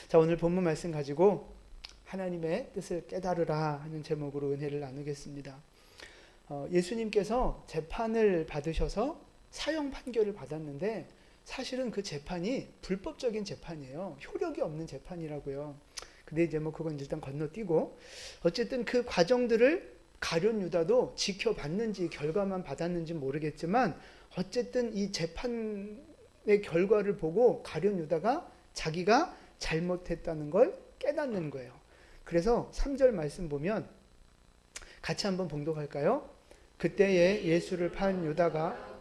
자, 오늘 본문 말씀 가지고 하나님의 뜻을 깨달으라 하는 제목으로 은혜를 나누겠습니다. 예수님께서 재판을 받으셔서 사형 판결을 받았는데 사실은 그 재판이 불법적인 재판이에요. 효력이 없는 재판이라고요. 근데 이제 뭐 그건 일단 건너뛰고 어쨌든 그 과정들을 가룟 유다도 지켜봤는지 결과만 받았는지 모르겠지만 어쨌든 이 재판의 결과를 보고 가룟 유다가 자기가 잘못했다는 걸 깨닫는 거예요. 그래서 3절 말씀 보면 같이 한번 봉독할까요? 그때에 예수를 판 유다가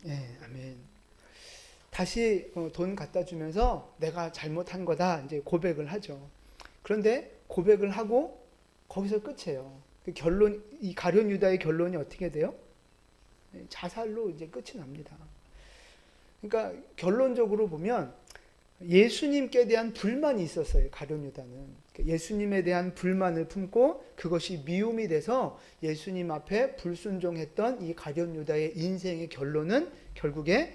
예, 아멘. 다시 돈 갖다 주면서 내가 잘못한 거다 이제 고백을 하죠. 그런데 고백을 하고 거기서 끝이에요. 그 결론, 이 가룟 유다의 결론이 어떻게 돼요? 자살로 이제 끝이 납니다. 그러니까 결론적으로 보면 예수님께 대한 불만이 있었어요. 가룟 유다는 예수님에 대한 불만을 품고 그것이 미움이 돼서 예수님 앞에 불순종했던 이 가룟 유다의 인생의 결론은 결국에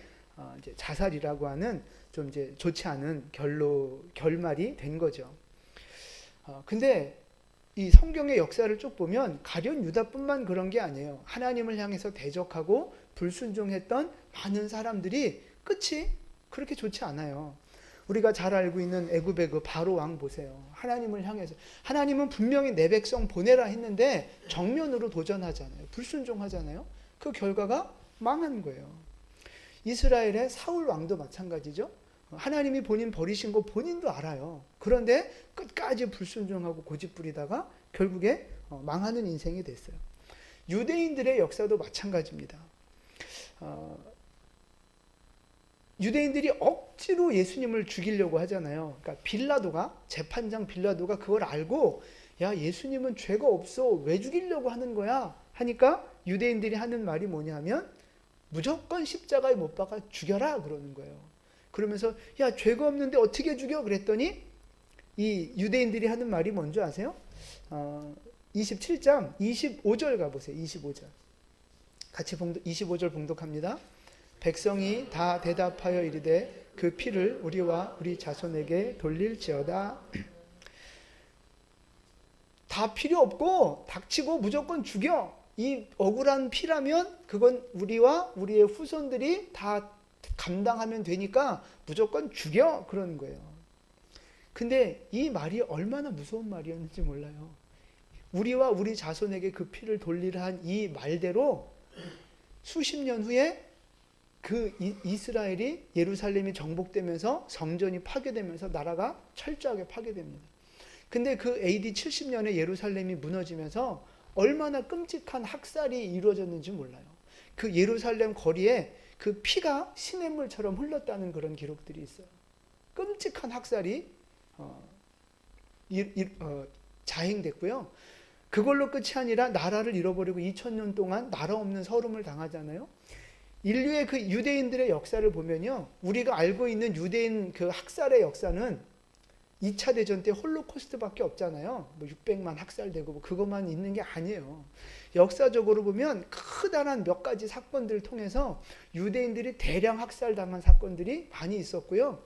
이제 자살이라고 하는 좀 이제 좋지 않은 결말이 된 거죠. 근데 이 성경의 역사를 쭉 보면 가룟 유다뿐만 그런 게 아니에요. 하나님을 향해서 대적하고 불순종했던 많은 사람들이 끝이 그렇게 좋지 않아요. 우리가 잘 알고 있는 애굽의 그 바로 왕 보세요. 하나님을 향해서 하나님은 분명히 내 백성 보내라 했는데 정면으로 도전하잖아요. 불순종하잖아요. 그 결과가 망한 거예요. 이스라엘의 사울 왕도 마찬가지죠. 하나님이 본인 버리신 거 본인도 알아요. 그런데 끝까지 불순종하고 고집부리다가 결국에 망하는 인생이 됐어요. 유대인들의 역사도 마찬가지입니다. 유대인들이 억지로 예수님을 죽이려고 하잖아요. 그러니까 빌라도가 재판장 빌라도가 그걸 알고 야 예수님은 죄가 없어 왜 죽이려고 하는 거야 하니까 유대인들이 하는 말이 뭐냐면 무조건 십자가에 못 박아 죽여라 그러는 거예요. 그러면서 야 죄가 없는데 어떻게 죽여 그랬더니 이 유대인들이 하는 말이 뭔지 아세요? 27장 25절 가보세요. 25절 같이 25절 봉독합니다. 백성이 다 대답하여 이르되 그 피를 우리와 우리 자손에게 돌릴지어다. 다 필요 없고 닥치고 무조건 죽여. 이 억울한 피라면 그건 우리와 우리의 후손들이 다 감당하면 되니까 무조건 죽여 그러는 거예요. 근데 이 말이 얼마나 무서운 말이었는지 몰라요. 우리와 우리 자손에게 그 피를 돌리라 한 이 말대로 수십 년 후에 그 이스라엘이 예루살렘이 정복되면서 성전이 파괴되면서 나라가 철저하게 파괴됩니다. 근데 그 AD 70년에 예루살렘이 무너지면서 얼마나 끔찍한 학살이 이루어졌는지 몰라요. 그 예루살렘 거리에 그 피가 시냇물처럼 흘렀다는 그런 기록들이 있어요. 끔찍한 학살이 자행됐고요. 그걸로 끝이 아니라 나라를 잃어버리고 2000년 동안 나라 없는 서름을 당하잖아요. 인류의 그 유대인들의 역사를 보면요. 우리가 알고 있는 유대인 그 학살의 역사는 2차 대전 때 홀로코스트밖에 없잖아요. 뭐 600만 학살되고 뭐 그것만 있는 게 아니에요. 역사적으로 보면 크다란 몇 가지 사건들을 통해서 유대인들이 대량 학살당한 사건들이 많이 있었고요.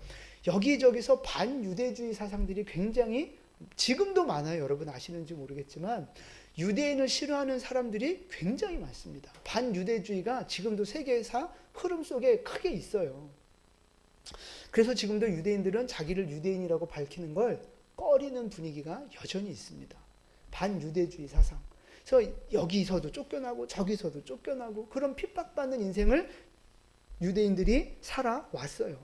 여기저기서 반유대주의 사상들이 굉장히 지금도 많아요. 여러분 아시는지 모르겠지만 유대인을 싫어하는 사람들이 굉장히 많습니다. 반유대주의가 지금도 세계사 흐름 속에 크게 있어요. 그래서 지금도 유대인들은 자기를 유대인이라고 밝히는 걸 꺼리는 분위기가 여전히 있습니다. 반유대주의 사상. 그래서 여기서도 쫓겨나고 저기서도 쫓겨나고 그런 핍박받는 인생을 유대인들이 살아왔어요.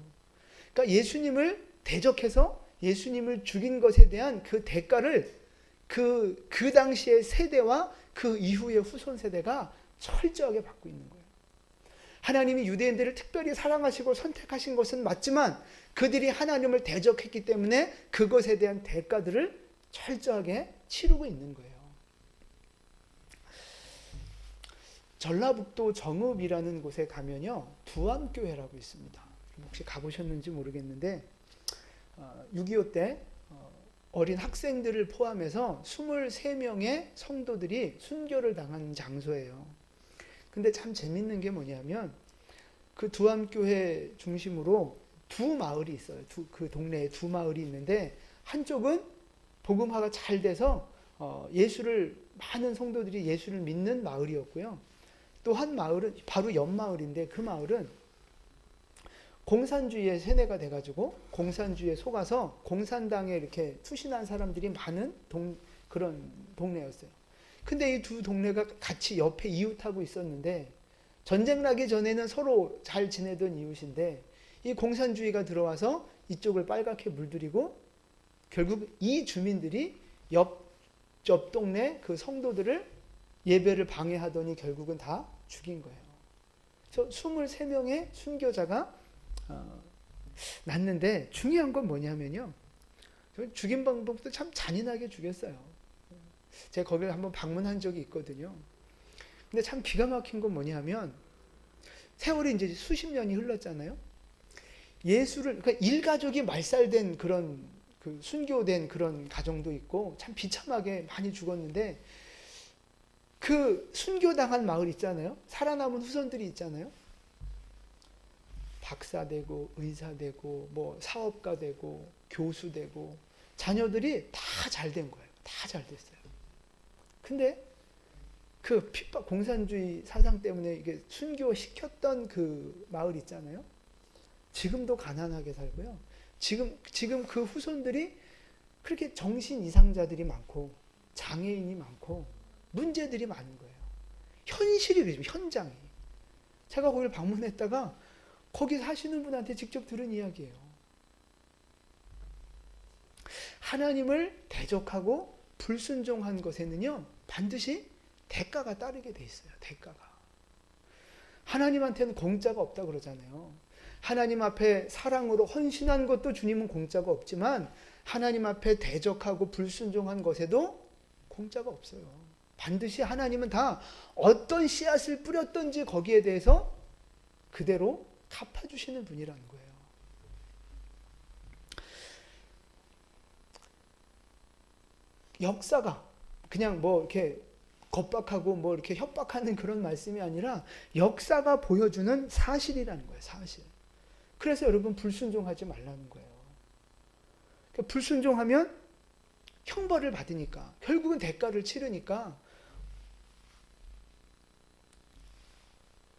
그러니까 예수님을 대적해서 예수님을 죽인 것에 대한 그 대가를 그 당시의 세대와 그 이후의 후손 세대가 철저하게 받고 있는 거예요. 하나님이 유대인들을 특별히 사랑하시고 선택하신 것은 맞지만 그들이 하나님을 대적했기 때문에 그것에 대한 대가들을 철저하게 치르고 있는 거예요. 전라북도 정읍이라는 곳에 가면요. 두암교회라고 있습니다. 혹시 가보셨는지 모르겠는데 6.25 때 어린 학생들을 포함해서 23명의 성도들이 순교를 당한 장소예요. 근데 참 재밌는 게 뭐냐면 그 두암교회 중심으로 두 마을이 있어요. 그 동네에 두 마을이 있는데 한쪽은 복음화가 잘 돼서 많은 성도들이 예수를 믿는 마을이었고요. 또 한 마을은 바로 옆 마을인데 그 마을은 공산주의에 세뇌가 돼가지고 공산주의에 속아서 공산당에 이렇게 투신한 사람들이 많은 그런 동네였어요. 근데 이 두 동네가 같이 옆에 이웃하고 있었는데 전쟁 나기 전에는 서로 잘 지내던 이웃인데 이 공산주의가 들어와서 이쪽을 빨갛게 물들이고 결국 이 주민들이 옆 동네 그 성도들을 예배를 방해하더니 결국은 다 죽인 거예요. 그래서 23명의 순교자가 났는데 중요한 건 뭐냐면요. 죽인 방법도 참 잔인하게 죽였어요. 제가 거기를 한번 방문한 적이 있거든요. 근데 참 기가 막힌 건 뭐냐면 세월이 이제 수십 년이 흘렀잖아요. 그러니까 일가족이 말살된 그런 순교된 그런 가정도 있고 참 비참하게 많이 죽었는데 그 순교당한 마을 있잖아요. 살아남은 후손들이 있잖아요. 박사 되고 의사 되고 뭐 사업가 되고 교수 되고 자녀들이 다 잘 된 거예요. 다 잘 됐어요. 근데 그 핍박 공산주의 사상 때문에 이게 순교시켰던 그 마을 있잖아요. 지금도 가난하게 살고요. 지금 그 후손들이 그렇게 정신 이상자들이 많고 장애인이 많고 문제들이 많은 거예요. 현실이 그죠. 현장이. 제가 거기를 방문했다가 거기 사시는 분한테 직접 들은 이야기예요. 하나님을 대적하고 불순종한 것에는요 반드시 대가가 따르게 돼 있어요. 대가가. 하나님한테는 공짜가 없다 그러잖아요. 하나님 앞에 사랑으로 헌신한 것도 주님은 공짜가 없지만 하나님 앞에 대적하고 불순종한 것에도 공짜가 없어요. 반드시 하나님은 다 어떤 씨앗을 뿌렸던지 거기에 대해서 그대로 갚아주시는 분이라는 거예요. 역사가 그냥 뭐 이렇게 겁박하고 뭐 이렇게 협박하는 그런 말씀이 아니라 역사가 보여주는 사실이라는 거예요. 사실. 그래서 여러분 불순종하지 말라는 거예요. 그러니까 불순종하면 형벌을 받으니까 결국은 대가를 치르니까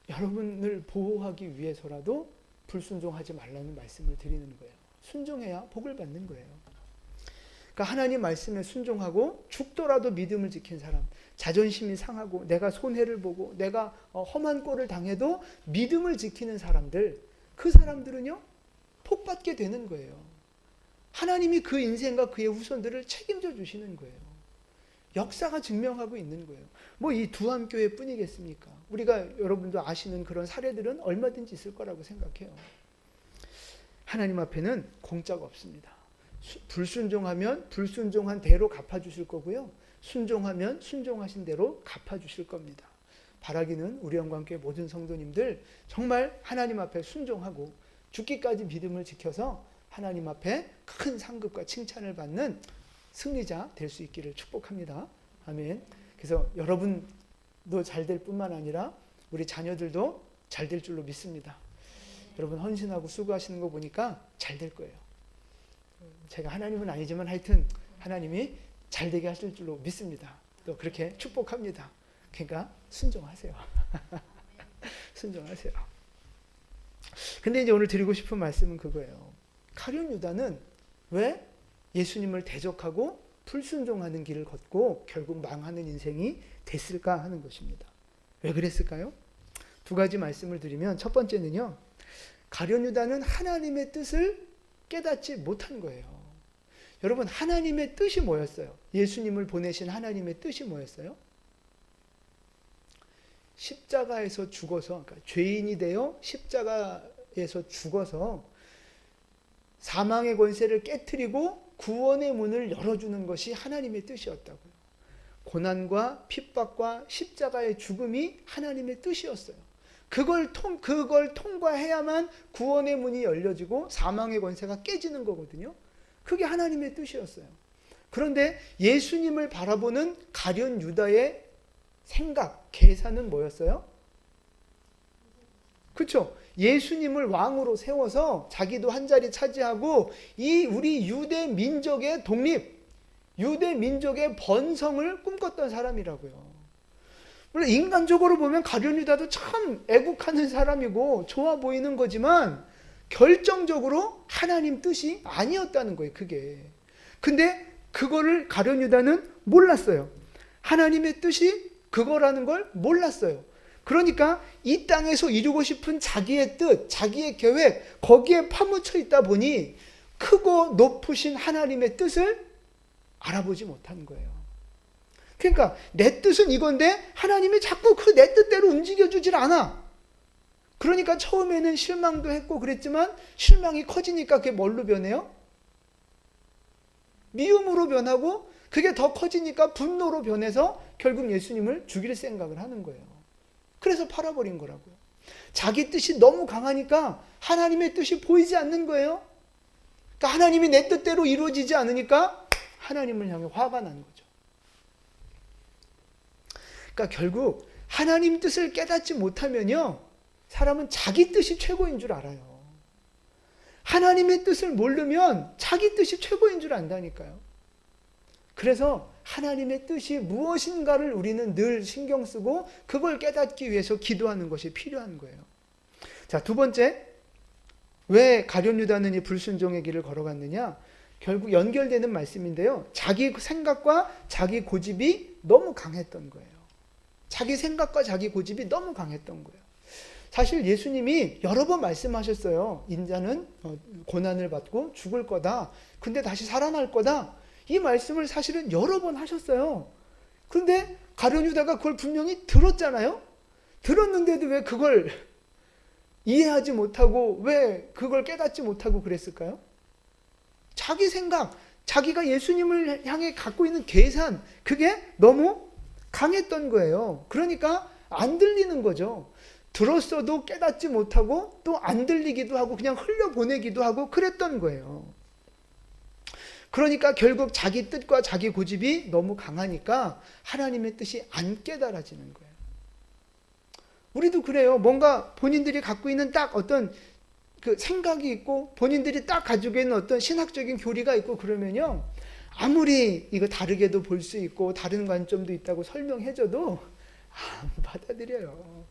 여러분을 보호하기 위해서라도 불순종하지 말라는 말씀을 드리는 거예요. 순종해야 복을 받는 거예요. 그러니까 하나님 말씀에 순종하고 죽더라도 믿음을 지킨 사람, 자존심이 상하고 내가 손해를 보고 내가 험한 꼴을 당해도 믿음을 지키는 사람들, 그 사람들은요 복 받게 되는 거예요. 하나님이 그 인생과 그의 후손들을 책임져 주시는 거예요. 역사가 증명하고 있는 거예요. 뭐 이 두암교회 뿐이겠습니까? 우리가 여러분도 아시는 그런 사례들은 얼마든지 있을 거라고 생각해요. 하나님 앞에는 공짜가 없습니다. 불순종하면 불순종한 대로 갚아주실 거고요. 순종하면 순종하신 대로 갚아주실 겁니다. 바라기는 우리 영광교회 모든 성도님들 정말 하나님 앞에 순종하고 죽기까지 믿음을 지켜서 하나님 앞에 큰 상급과 칭찬을 받는 승리자 될 수 있기를 축복합니다. 아멘. 그래서 여러분도 잘 될 뿐만 아니라 우리 자녀들도 잘 될 줄로 믿습니다. 여러분 헌신하고 수고하시는 거 보니까 잘 될 거예요. 제가 하나님은 아니지만 하여튼 하나님이 잘 되게 하실 줄로 믿습니다. 또 그렇게 축복합니다. 그러니까 순종하세요. 순종하세요. 근데 이제 오늘 드리고 싶은 말씀은 그거예요. 가룟 유다는 왜 예수님을 대적하고 불순종하는 길을 걷고 결국 망하는 인생이 됐을까 하는 것입니다. 왜 그랬을까요? 두 가지 말씀을 드리면 첫 번째는요. 가룟 유다는 하나님의 뜻을 깨닫지 못한 거예요. 여러분 하나님의 뜻이 뭐였어요? 예수님을 보내신 하나님의 뜻이 뭐였어요? 십자가에서 죽어서 그러니까 죄인이 되어 십자가에서 죽어서 사망의 권세를 깨트리고 구원의 문을 열어주는 것이 하나님의 뜻이었다고요. 고난과 핍박과 십자가의 죽음이 하나님의 뜻이었어요. 그걸 통과해야만 구원의 문이 열려지고 사망의 권세가 깨지는 거거든요. 그게 하나님의 뜻이었어요. 그런데 예수님을 바라보는 가룟 유다의 생각, 계산은 뭐였어요? 그렇죠? 예수님을 왕으로 세워서 자기도 한 자리 차지하고 이 우리 유대 민족의 독립, 유대 민족의 번성을 꿈꿨던 사람이라고요. 물론 인간적으로 보면 가룟 유다도 참 애국하는 사람이고 좋아 보이는 거지만 결정적으로 하나님 뜻이 아니었다는 거예요, 그게. 근데 그거를 가룟 유다는 몰랐어요. 하나님의 뜻이 그거라는 걸 몰랐어요. 그러니까 이 땅에서 이루고 싶은 자기의 뜻, 자기의 계획, 거기에 파묻혀 있다 보니 크고 높으신 하나님의 뜻을 알아보지 못한 거예요. 그러니까 내 뜻은 이건데 하나님이 자꾸 그 내 뜻대로 움직여주질 않아. 그러니까 처음에는 실망도 했고 그랬지만 실망이 커지니까 그게 뭘로 변해요? 미움으로 변하고 그게 더 커지니까 분노로 변해서 결국 예수님을 죽일 생각을 하는 거예요. 그래서 팔아버린 거라고요. 자기 뜻이 너무 강하니까 하나님의 뜻이 보이지 않는 거예요. 그러니까 하나님이 내 뜻대로 이루어지지 않으니까 하나님을 향해 화가 난 거죠. 그러니까 결국 하나님 뜻을 깨닫지 못하면요, 사람은 자기 뜻이 최고인 줄 알아요. 하나님의 뜻을 모르면 자기 뜻이 최고인 줄 안다니까요. 그래서 하나님의 뜻이 무엇인가를 우리는 늘 신경 쓰고 그걸 깨닫기 위해서 기도하는 것이 필요한 거예요. 자, 두 번째, 왜 가룟 유다는 이 불순종의 길을 걸어갔느냐? 결국 연결되는 말씀인데요. 자기 생각과 자기 고집이 너무 강했던 거예요. 자기 생각과 자기 고집이 너무 강했던 거예요. 사실 예수님이 여러 번 말씀하셨어요. 인자는 고난을 받고 죽을 거다. 근데 다시 살아날 거다. 이 말씀을 사실은 여러 번 하셨어요. 그런데 가룟 유다가 그걸 분명히 들었잖아요. 들었는데도 왜 그걸 이해하지 못하고 왜 그걸 깨닫지 못하고 그랬을까요? 자기 생각, 자기가 예수님을 향해 갖고 있는 계산, 그게 너무 강했던 거예요. 그러니까 안 들리는 거죠. 들었어도 깨닫지 못하고 또 안 들리기도 하고 그냥 흘려보내기도 하고 그랬던 거예요. 그러니까 결국 자기 뜻과 자기 고집이 너무 강하니까 하나님의 뜻이 안 깨달아지는 거예요. 우리도 그래요. 뭔가 본인들이 갖고 있는 딱 어떤 그 생각이 있고 본인들이 딱 가지고 있는 어떤 신학적인 교리가 있고 그러면요, 아무리 이거 다르게도 볼 수 있고 다른 관점도 있다고 설명해줘도 안 받아들여요.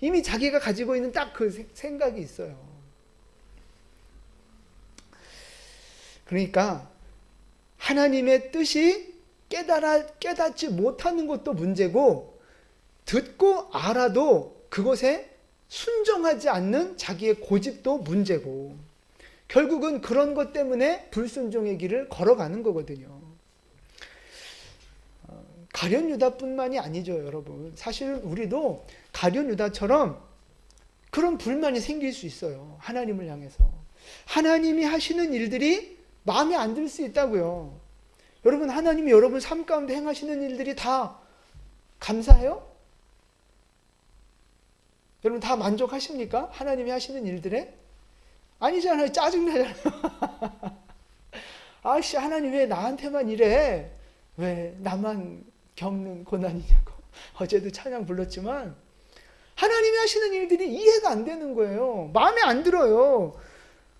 이미 자기가 가지고 있는 딱 그 생각이 있어요. 그러니까 하나님의 뜻이 깨닫지 못하는 것도 문제고, 듣고 알아도 그것에 순종하지 않는 자기의 고집도 문제고, 결국은 그런 것 때문에 불순종의 길을 걸어가는 거거든요. 가룟 유다뿐만이 아니죠, 여러분. 사실 우리도 가룟 유다처럼 그런 불만이 생길 수 있어요. 하나님을 향해서. 하나님이 하시는 일들이 마음에 안 들 수 있다고요. 여러분, 하나님이 여러분 삶 가운데 행하시는 일들이 다 감사해요? 여러분 다 만족하십니까? 하나님이 하시는 일들에? 아니잖아요. 짜증나잖아요. 아씨, 하나님 왜 나한테만 이래? 왜 나만 겪는 고난이냐고. 어제도 찬양 불렀지만 하나님이 하시는 일들이 이해가 안 되는 거예요. 마음에 안 들어요.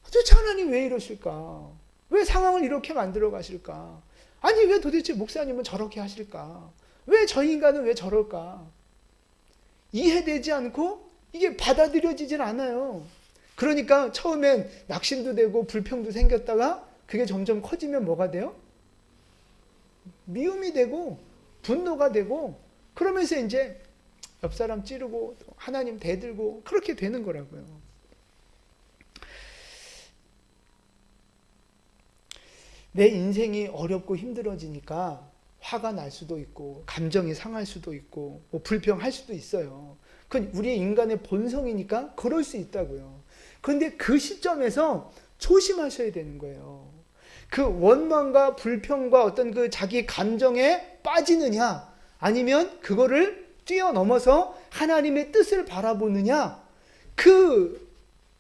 도대체 하나님 왜 이러실까? 왜 상황을 이렇게 만들어 가실까? 아니, 왜 도대체 목사님은 저렇게 하실까? 왜 저 인간은 왜 저럴까? 이해되지 않고 이게 받아들여지질 않아요. 그러니까 처음엔 낙심도 되고 불평도 생겼다가 그게 점점 커지면 뭐가 돼요? 미움이 되고 분노가 되고, 그러면서 이제 옆 사람 찌르고 하나님 대들고 그렇게 되는 거라고요. 내 인생이 어렵고 힘들어지니까 화가 날 수도 있고 감정이 상할 수도 있고 뭐 불평할 수도 있어요. 그건 우리의 인간의 본성이니까 그럴 수 있다고요. 그런데 그 시점에서 조심하셔야 되는 거예요. 그 원망과 불평과 어떤 그 자기 감정에 빠지느냐, 아니면 그거를 뛰어넘어서 하나님의 뜻을 바라보느냐, 그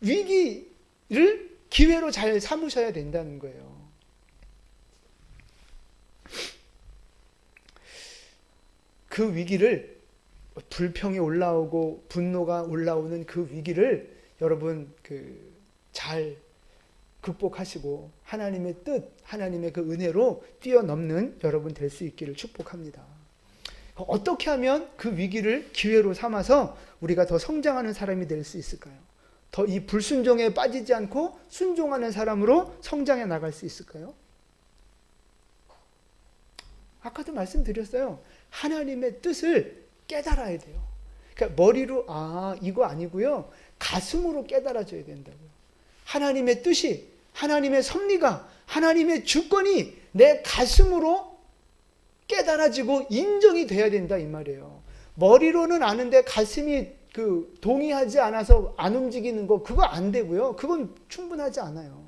위기를 기회로 잘 삼으셔야 된다는 거예요. 그 위기를 불평이 올라오고 분노가 올라오는 그 위기를 여러분 잘 극복하시고 하나님의 뜻, 하나님의 그 은혜로 뛰어넘는 여러분 될 수 있기를 축복합니다. 어떻게 하면 그 위기를 기회로 삼아서 우리가 더 성장하는 사람이 될 수 있을까요? 더 이 불순종에 빠지지 않고 순종하는 사람으로 성장해 나갈 수 있을까요? 아까도 말씀드렸어요. 하나님의 뜻을 깨달아야 돼요. 그러니까 머리로 이거 아니고요. 가슴으로 깨달아져야 된다고요. 하나님의 뜻이, 하나님의 섭리가, 하나님의 주권이 내 가슴으로 깨달아지고 인정이 돼야 된다 이 말이에요. 머리로는 아는데 가슴이 동의하지 않아서 안 움직이는 거 그거 안 되고요. 그건 충분하지 않아요.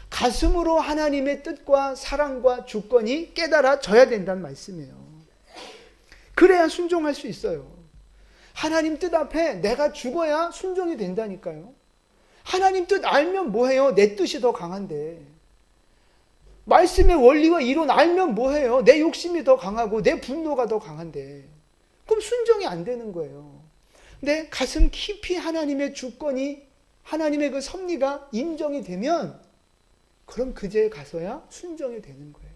가슴으로 하나님의 뜻과 사랑과 주권이 깨달아져야 된다는 말씀이에요. 그래야 순종할 수 있어요. 하나님 뜻 앞에 내가 죽어야 순종이 된다니까요. 하나님 뜻 알면 뭐해요? 내 뜻이 더 강한데. 말씀의 원리와 이론 알면 뭐해요? 내 욕심이 더 강하고 내 분노가 더 강한데. 그럼 순종이 안 되는 거예요. 근데 가슴 깊이 하나님의 주권이, 하나님의 그 섭리가 인정이 되면 그럼 그제에 가서야 순종이 되는 거예요.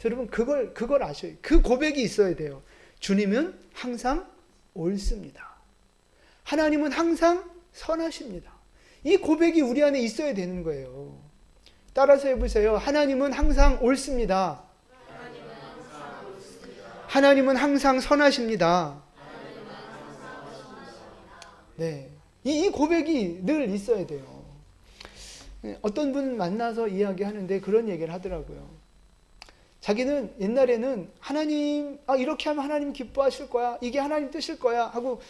여러분 그걸 아셔요. 그 고백이 있어야 돼요. 주님은 항상 옳습니다. 하나님은 항상 선하십니다. 이 고백이 우리 안에 있어야 되는 거예요. 따라서 해보세요. 하나님은 항상 옳습니다. 하나님은 항상 선하십니다. 네, 이 고백이 늘 있어야 돼요. 어떤 분 만나서 이야기하는데 그런 얘기를 하더라고요. 자기는 옛날에는 하나님, 이렇게 하면 하나님 기뻐하실 거야. 이게 하나님 뜻일 거야. 하고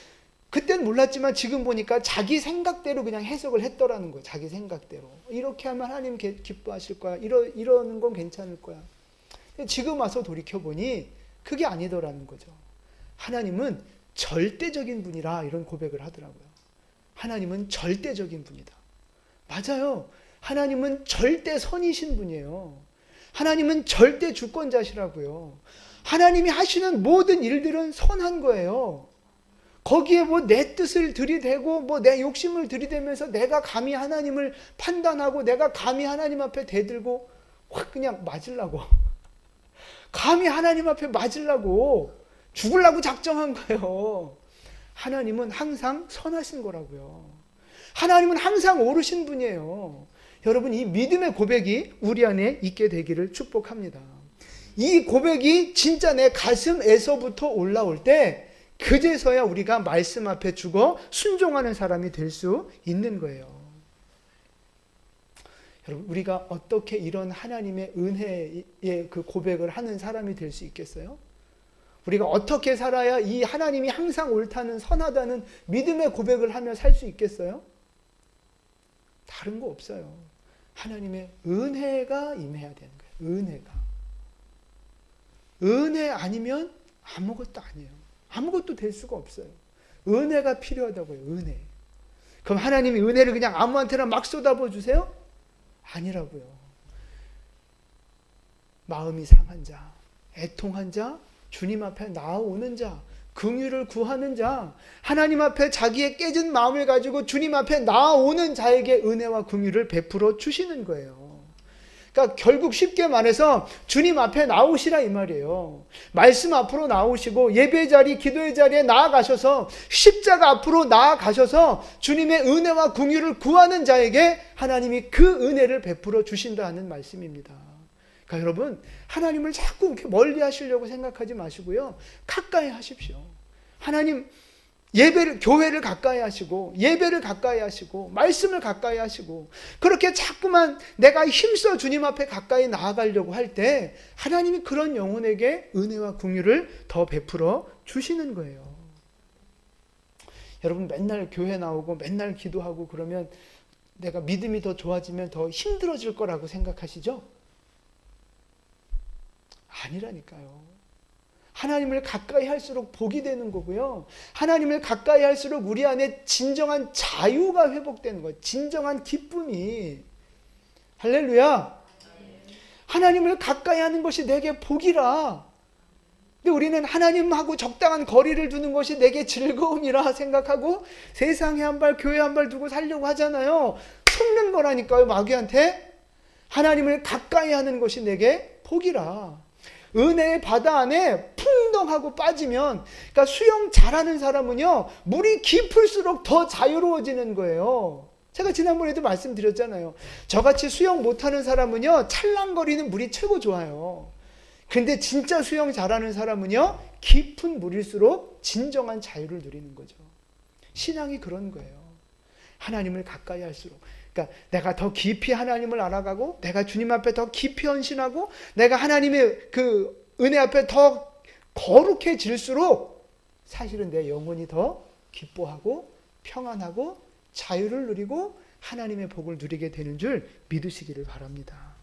그때는 몰랐지만 지금 보니까 자기 생각대로 그냥 해석을 했더라는 거예요. 자기 생각대로. 이렇게 하면 하나님 기뻐하실 거야. 이러는 건 괜찮을 거야. 지금 와서 돌이켜보니 그게 아니더라는 거죠. 하나님은 절대적인 분이라 이런 고백을 하더라고요. 하나님은 절대적인 분이다. 맞아요. 하나님은 절대 선이신 분이에요. 하나님은 절대 주권자시라고요. 하나님이 하시는 모든 일들은 선한 거예요. 거기에 내 뜻을 들이대고 내 욕심을 들이대면서 내가 감히 하나님을 판단하고 내가 감히 하나님 앞에 대들고 확 그냥 맞으려고 감히 하나님 앞에 맞으려고 죽으려고 작정한 거예요. 하나님은 항상 선하신 거라고요. 하나님은 항상 옳으신 분이에요. 여러분 이 믿음의 고백이 우리 안에 있게 되기를 축복합니다. 이 고백이 진짜 내 가슴에서부터 올라올 때 그제서야 우리가 말씀 앞에 죽어 순종하는 사람이 될 수 있는 거예요. 여러분 우리가 어떻게 이런 하나님의 은혜의 그 고백을 하는 사람이 될 수 있겠어요? 우리가 어떻게 살아야 이 하나님이 항상 옳다는 선하다는 믿음의 고백을 하며 살 수 있겠어요? 다른 거 없어요. 하나님의 은혜가 임해야 되는 거예요. 은혜가. 은혜 아니면 아무것도 아니에요. 아무것도 될 수가 없어요. 은혜가 필요하다고요. 은혜. 그럼 하나님이 은혜를 그냥 아무한테나 막 쏟아부어 주세요? 아니라고요. 마음이 상한 자, 애통한 자, 주님 앞에 나아오는 자, 긍휼을 구하는 자, 하나님 앞에 자기의 깨진 마음을 가지고 주님 앞에 나아오는 자에게 은혜와 긍휼을 베풀어 주시는 거예요. 그러니까 결국 쉽게 말해서 주님 앞에 나오시라 이 말이에요. 말씀 앞으로 나오시고 예배 자리, 기도의 자리에 나아가셔서 십자가 앞으로 나아가셔서 주님의 은혜와 긍휼을 구하는 자에게 하나님이 그 은혜를 베풀어 주신다는 말씀입니다. 그러니까 여러분 하나님을 자꾸 이렇게 멀리 하시려고 생각하지 마시고요. 가까이 하십시오. 하나님 교회를 가까이 하시고 예배를 가까이 하시고 말씀을 가까이 하시고 그렇게 자꾸만 내가 힘써 주님 앞에 가까이 나아가려고 할 때 하나님이 그런 영혼에게 은혜와 긍휼을 더 베풀어 주시는 거예요. 여러분 맨날 교회 나오고 맨날 기도하고 그러면 내가 믿음이 더 좋아지면 더 힘들어질 거라고 생각하시죠? 아니라니까요. 하나님을 가까이 할수록 복이 되는 거고요. 하나님을 가까이 할수록 우리 안에 진정한 자유가 회복되는 거예요. 진정한 기쁨이. 할렐루야. 하나님을 가까이 하는 것이 내게 복이라. 근데 우리는 하나님하고 적당한 거리를 두는 것이 내게 즐거움이라 생각하고 세상에 한 발, 교회 한 발 두고 살려고 하잖아요. 속는 거라니까요, 마귀한테. 하나님을 가까이 하는 것이 내게 복이라. 은혜의 바다 안에 풍덩하고 빠지면, 그러니까 수영 잘하는 사람은요, 물이 깊을수록 더 자유로워지는 거예요. 제가 지난번에도 말씀드렸잖아요. 저같이 수영 못하는 사람은요, 찰랑거리는 물이 최고 좋아요. 근데 진짜 수영 잘하는 사람은요, 깊은 물일수록 진정한 자유를 누리는 거죠. 신앙이 그런 거예요. 하나님을 가까이 할수록. 그러니까 내가 더 깊이 하나님을 알아가고, 내가 주님 앞에 더 깊이 헌신하고, 내가 하나님의 그 은혜 앞에 더 거룩해질수록 사실은 내 영혼이 더 기뻐하고 평안하고 자유를 누리고 하나님의 복을 누리게 되는 줄 믿으시기를 바랍니다.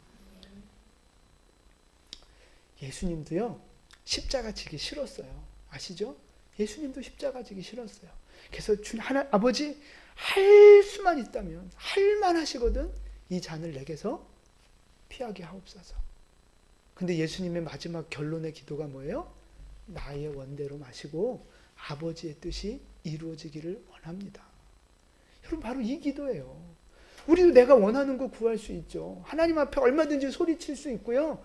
예수님도요, 십자가 지기 싫었어요. 아시죠? 예수님도 십자가 지기 싫었어요. 그래서 아버지, 할 수만 있다면, 할 만하시거든, 이 잔을 내게서 피하게 하옵소서. 근데 예수님의 마지막 결론의 기도가 뭐예요? 나의 원대로 마시고 아버지의 뜻이 이루어지기를 원합니다. 여러분, 바로 이 기도예요. 우리도 내가 원하는 거 구할 수 있죠. 하나님 앞에 얼마든지 소리칠 수 있고요.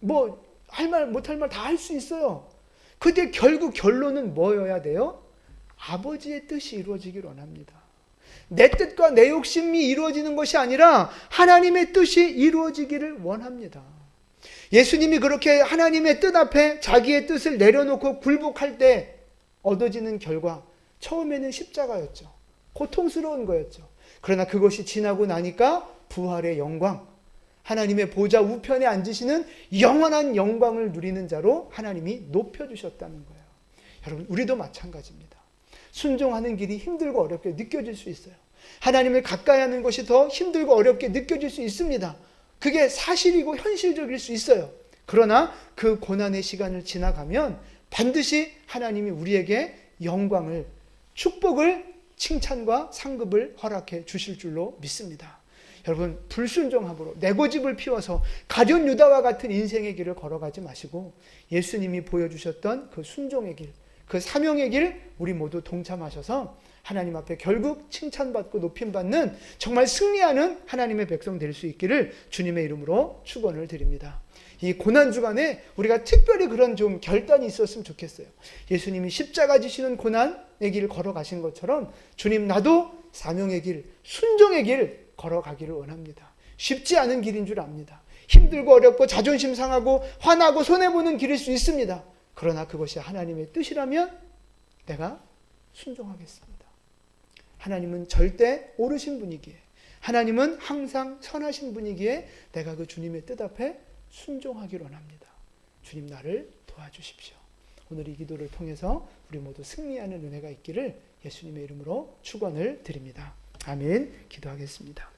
뭐 할 말 못할 말 다 할 수 있어요. 근데 결국 결론은 뭐여야 돼요? 아버지의 뜻이 이루어지길 원합니다. 내 뜻과 내 욕심이 이루어지는 것이 아니라 하나님의 뜻이 이루어지기를 원합니다. 예수님이 그렇게 하나님의 뜻 앞에 자기의 뜻을 내려놓고 굴복할 때 얻어지는 결과, 처음에는 십자가였죠. 고통스러운 거였죠. 그러나 그것이 지나고 나니까 부활의 영광, 하나님의 보좌 우편에 앉으시는 영원한 영광을 누리는 자로 하나님이 높여주셨다는 거예요. 여러분, 우리도 마찬가지입니다. 순종하는 길이 힘들고 어렵게 느껴질 수 있어요. 하나님을 가까이 하는 것이 더 힘들고 어렵게 느껴질 수 있습니다. 그게 사실이고 현실적일 수 있어요. 그러나 그 고난의 시간을 지나가면 반드시 하나님이 우리에게 영광을, 축복을, 칭찬과 상급을 허락해 주실 줄로 믿습니다. 여러분, 불순종함으로 내 고집을 피워서 가룟 유다와 같은 인생의 길을 걸어가지 마시고 예수님이 보여주셨던 그 순종의 길, 그 사명의 길 우리 모두 동참하셔서 하나님 앞에 결국 칭찬받고 높임받는 정말 승리하는 하나님의 백성 될 수 있기를 주님의 이름으로 축원을 드립니다. 이 고난주간에 우리가 특별히 그런 좀 결단이 있었으면 좋겠어요. 예수님이 십자가 지시는 고난의 길 걸어가신 것처럼 주님, 나도 사명의 길, 순종의 길 걸어가기를 원합니다. 쉽지 않은 길인 줄 압니다. 힘들고 어렵고 자존심 상하고 화나고 손해보는 길일 수 있습니다. 그러나 그것이 하나님의 뜻이라면 내가 순종하겠습니다. 하나님은 절대 옳으신 분이기에, 하나님은 항상 선하신 분이기에 내가 그 주님의 뜻 앞에 순종하기를 원합니다. 주님, 나를 도와주십시오. 오늘 이 기도를 통해서 우리 모두 승리하는 은혜가 있기를 예수님의 이름으로 축원을 드립니다. 아멘. 기도하겠습니다.